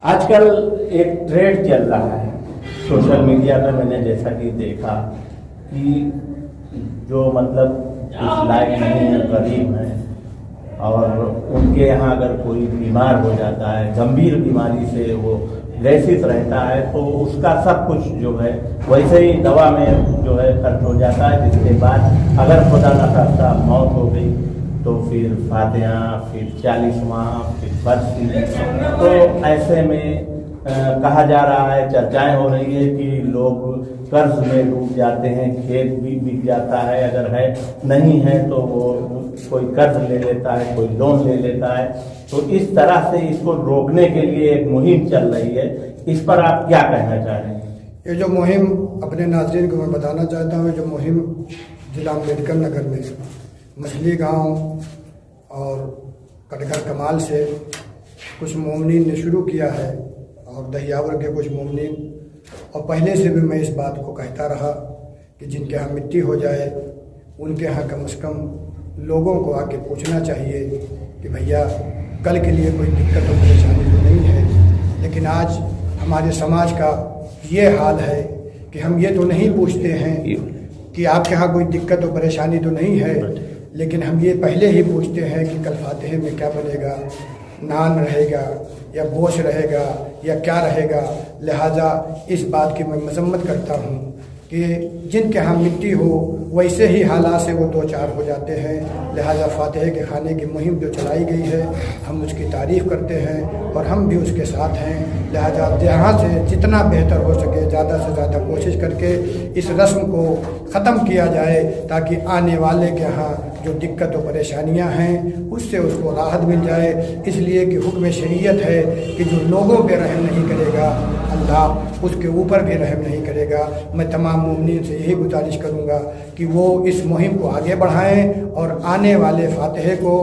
आजकल एक ट्रेंड चल रहा है सोशल मीडिया पे, मैंने जैसा कि देखा कि जो मतलब इस लायक नहीं है, गरीब हैं और उनके यहाँ अगर कोई बीमार हो जाता है, गंभीर बीमारी से वो ग्रसित रहता है, तो उसका सब कुछ जो है वैसे ही दवा में जो है खर्च हो जाता है, जिसके बाद अगर खुदा न खास्ता मौत हो गई तो फिर फातिहा, फिर 40वां, फिर बरसी। तो ऐसे में कहा जा रहा है, चर्चाएं हो रही है कि लोग कर्ज में डूब जाते हैं, खेत भी बिक जाता है, अगर है नहीं है तो वो कोई कर्ज ले लेता है, कोई लोन ले लेता है। तो इस तरह से इसको रोकने के लिए एक मुहिम चल रही है, इस पर आप क्या कहना चाह रहे हैं? ये जो मुहिम अपने नाज़रीन को मैं बताना चाहता हूँ, जो मुहिम जिला अम्बेडकर नगर में मछली गांव और कटघर कमाल से कुछ मोमिनीन ने शुरू किया है और दहियावर के कुछ मोमिनीन, और पहले से भी मैं इस बात को कहता रहा कि जिनके यहाँ मिट्टी हो जाए उनके यहाँ कम से कम लोगों को आके पूछना चाहिए कि भैया कल के लिए कोई दिक्कत और परेशानी तो नहीं है। लेकिन आज हमारे समाज का ये हाल है कि हम ये तो नहीं पूछते हैं कि आपके यहाँ कोई दिक्कत और परेशानी तो नहीं है, लेकिन हम ये पहले ही पूछते हैं कि कल फातिहे में क्या बनेगा, नान रहेगा या गोश्त रहेगा या क्या रहेगा। लिहाजा इस बात की मैं मजम्मत करता हूँ कि जिनके यहाँ मिट्टी हो वैसे ही हालात से वो दो चार हो जाते हैं। लिहाजा फातिहे के खाने की मुहिम जो चलाई गई है, हम उसकी तारीफ़ करते हैं और हम भी उसके साथ हैं। लिहाजा यहाँ से जितना बेहतर हो सके ज़्यादा से ज़्यादा कोशिश करके इस रस्म को ख़त्म किया जाए, ताकि आने वाले के यहाँ जो दिक्कत और परेशानियाँ हैं उससे उसको राहत मिल जाए। इसलिए कि हुक्म शरीयत है कि जो लोगों पे रहम नहीं करेगा, अल्लाह उसके ऊपर भी रहम नहीं करेगा। मैं तमाम मोमिनीन से यही गुजारिश करूँगा कि वो इस मुहिम को आगे बढ़ाएं और आने वाले फातिहे को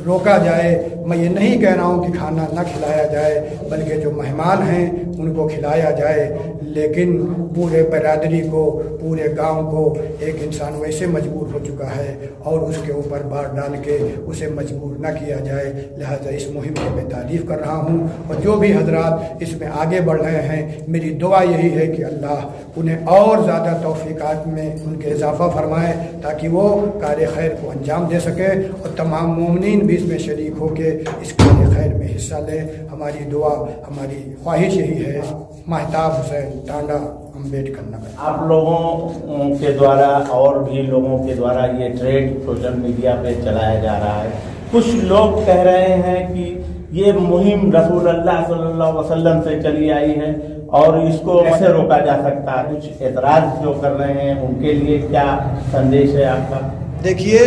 रोका जाए। मैं ये नहीं कह रहा हूँ कि खाना ना खिलाया जाए, बल्कि जो मेहमान हैं उनको खिलाया जाए, लेकिन पूरे बरादरी को, पूरे गांव को एक इंसान वैसे मजबूर हो चुका है और उसके ऊपर बार डाल के उसे मजबूर ना किया जाए। लिहाजा इस मुहिम की मैं तारीफ़ कर रहा हूँ और जो भी हजरात इसमें आगे बढ़ रहे हैं, मेरी दुआ यही है कि अल्लाह उन्हें और ज़्यादा तौफीक़ात में उनके इजाफ़ा फरमाए, ताकि वो कार्य खैर को अंजाम दे सके और तमाम मोमिनीन भी इसमें शरीक होकर इस कार्य खैर में हिस्सा लें। हमारी दुआ, हमारी ख्वाहिश यही है। महताब हुसैन, टांडा, अम्बेडकर नगर। आप लोगों के द्वारा और भी लोगों के द्वारा ये ट्रेंड सोशल मीडिया पे चलाया जा रहा है। कुछ लोग कह रहे हैं कि ये मुहिम रसूलुल्लाह सल्लल्लाहु अलैहि वसल्लम से चली आई है और इसको कैसे रोका जा सकता है। कुछ एतराज़ जो कर रहे हैं उनके लिए क्या संदेश है आपका? देखिए,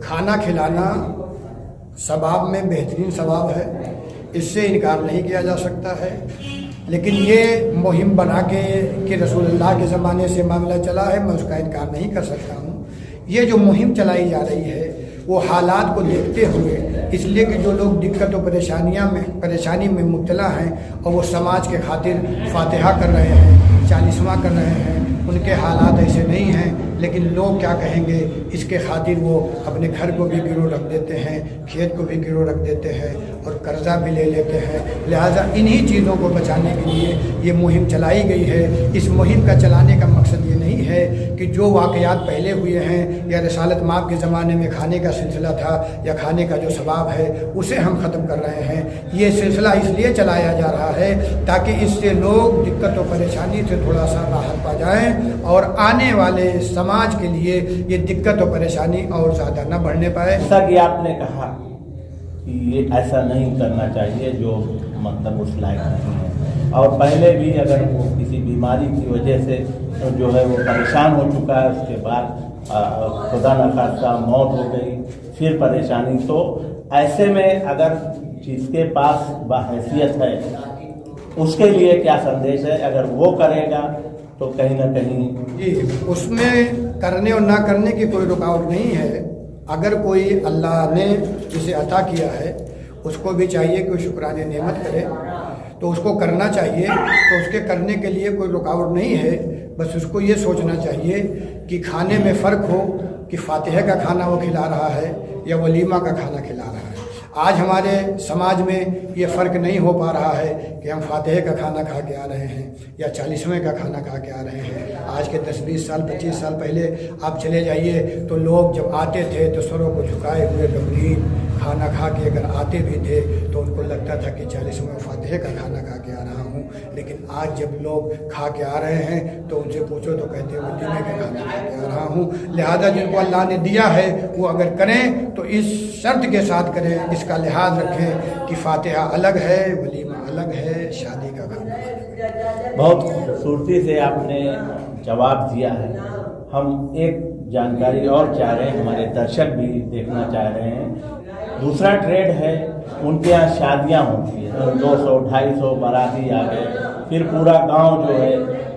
खाना खिलाना सवाब में बेहतरीन सवाब है, इससे इनकार नहीं किया जा सकता है। लेकिन ये मुहिम बना के कि रसूलुल्लाह के ज़माने से मामला चला है, मैं उसका इनकार नहीं कर सकता हूँ। ये जो मुहिम चलाई जा रही है वो हालात को देखते हुए, इसलिए कि जो लोग दिक्कत और परेशानी में मुब्तला हैं और वो समाज के खातिर फातिहा कर रहे हैं, 40वां कर रहे हैं, उनके हालात ऐसे नहीं हैं, लेकिन लोग क्या कहेंगे इसके खातिर वो अपने घर को भी गिरो रख देते हैं, खेत को भी गिरो रख देते हैं और कर्जा भी ले लेते हैं। लिहाजा इन्हीं चीज़ों को बचाने के लिए ये मुहिम चलाई गई है। इस मुहिम का चलाने का मकसद ये नहीं है कि जो वाक़यात पहले हुए हैं या रिसालत माब के ज़माने में खाने का सिलसिला था या खाने का जो सवाब है उसे हम ख़त्म कर रहे हैं। ये सिलसिला इसलिए चलाया जा रहा है ताकि इससे लोग दिक्कत और परेशानी से थोड़ा सा राहत पा जाएँ और आने वाले समाज के लिए ये दिक्कत और परेशानी और ज़्यादा न बढ़ने पाए। जैसा कि आपने कहा कि ये ऐसा नहीं करना चाहिए जो मतलब उस लायक नहीं है, और पहले भी अगर वो किसी बीमारी की वजह से जो है वो परेशान हो चुका है, उसके बाद खुदा न खास्ता मौत हो गई, फिर परेशानी, तो ऐसे में अगर जिसके पास बाहैसियत है उसके लिए क्या संदेश है? अगर वो करेगा तो कहीं ना कहीं जी उसमें करने और ना करने की कोई रुकावट नहीं है। अगर कोई अल्लाह ने जिसे अता किया है उसको भी चाहिए कि शुक्राने नेमत करे, तो उसको करना चाहिए। तो उसके करने के लिए कोई रुकावट नहीं है, बस उसको ये सोचना चाहिए कि खाने में फ़र्क हो कि फातिहा का खाना वो खिला रहा है या वलीमा का खाना खिला रहा है। आज हमारे समाज में ये फ़र्क नहीं हो पा रहा है कि हम फातिहे का खाना खा के आ रहे हैं या 40वें का खाना खा के आ रहे हैं। आज के 10-20 साल 25 साल पहले आप चले जाइए तो लोग जब आते थे तो सरों को झुकाए हुए गंभीर खाना खा के अगर आते भी थे तो उनको लगता था कि 40वें फातिहे का खाना खा के आ रहा हूँ। लेकिन आज जब लोग खा के आ रहे हैं तो उनसे पूछो तो कहते हैं वलीमे का खाना खा के आ रहा हूँ। लिहाजा जिनको अल्लाह ने दिया है वो अगर करें तो इस शर्त के साथ करें, इसका लिहाज रखें कि फातिहा अलग है, वलीमा अलग है, शादी का खाना अलग है। बहुत खूबसूरती से आपने जवाब दिया है। हम एक जानकारी और चाह रहे हैं, हमारे दर्शक भी देखना चाह रहे हैं। दूसरा ट्रेड है, उनके यहाँ शादियाँ होती है, 200-250 बाराती आ गए, फिर पूरा गांव जो है,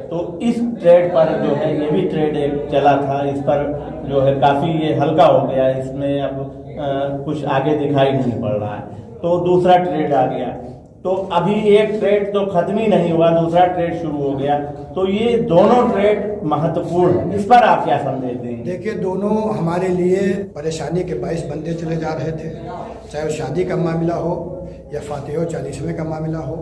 तो इस ट्रेड पर जो है ये भी ट्रेड एक चला था, इस पर जो है काफ़ी ये हल्का हो गया, इसमें अब कुछ आगे दिखाई नहीं पड़ रहा है, तो दूसरा ट्रेड आ गया। तो अभी एक ट्रेड तो खत्म ही नहीं हुआ, दूसरा ट्रेड शुरू हो गया, तो ये दोनों ट्रेड महत्वपूर्ण, इस पर आप क्या संदेश देंगे? देखिए, दोनों हमारे लिए परेशानी के बाइस बनते चले जा रहे थे, चाहे वो शादी का मामला हो या फातिहा 40वें का मामला हो।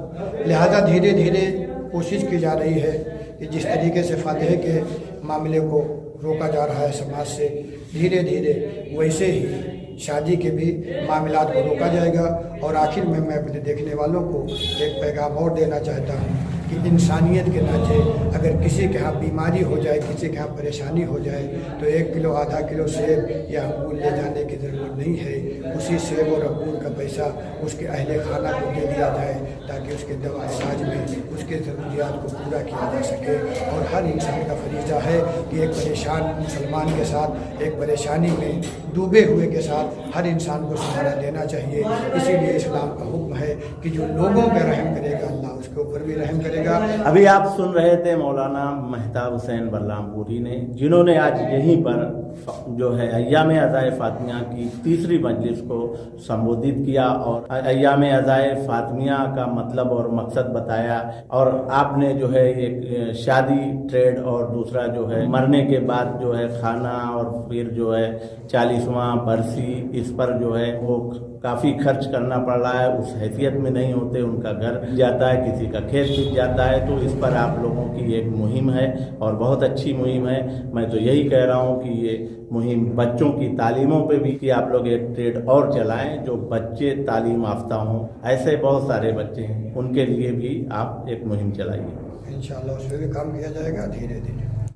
लिहाजा धीरे धीरे कोशिश की जा रही है कि जिस तरीके से फातिहे के मामले को रोका जा रहा है समाज से, धीरे धीरे वैसे ही शादी के भी मामलात को रोका जाएगा। और आखिर में मैं अपने देखने वालों को एक पैगाम और देना चाहता हूँ कि इंसानियत के नाते अगर किसी के यहाँ बीमारी हो जाए, किसी के यहाँ परेशानी हो जाए, तो 1 किलो आधा किलो सेब या अंगूर ले जाने की ज़रूरत नहीं है। उसी सेब और अंगूर का पैसा उसके अहले खाना को दे दिया जाए ताकि उसके दवा इलाज में उसके ज़रूरियात को पूरा किया जा सके। और हर इंसान का फरीज़ा है कि एक परेशान मुसलमान के साथ, एक परेशानी में डूबे हुए के साथ हर इंसान को सहारा देना चाहिए। इसीलिए इस्लाम का हुक्म है कि जो लोगों पर रहम करेगा अल्लाह उसके ऊपर भी रहम करेगा। अभी आप सुन रहे थे मौलाना मेहताब हुसैन बल्लामपुरी ने, जिन्होंने आज यहीं पर जो है अय्याम अज़ाए फातिमा की तीसरी मजलिस को संबोधित किया और अय्याम अज़ाए फातिमा का मतलब और मकसद बताया। और आपने जो है एक शादी ट्रेड और दूसरा जो है मरने के बाद जो है खाना और फिर जो है 40वां बरसी, इस पर जो है वो काफ़ी खर्च करना पड़ रहा है, उस हैसियत में नहीं होते, उनका घर जाता है, किसी का खेत बिक जाता है। तो इस पर आप लोगों की एक मुहिम है और बहुत अच्छी मुहिम है। मैं तो यही कह रहा हूँ कि ये मुहिम बच्चों की तालीमों पे भी कि आप लोग एक ट्रेड और चलाएं जो बच्चे तालीम याफ्ता हों। ऐसे बहुत सारे बच्चे हैं, उनके लिए भी आप एक मुहिम चलाइए। इंशाअल्लाह उस पर भी काम किया जाएगा धीरे धीरे।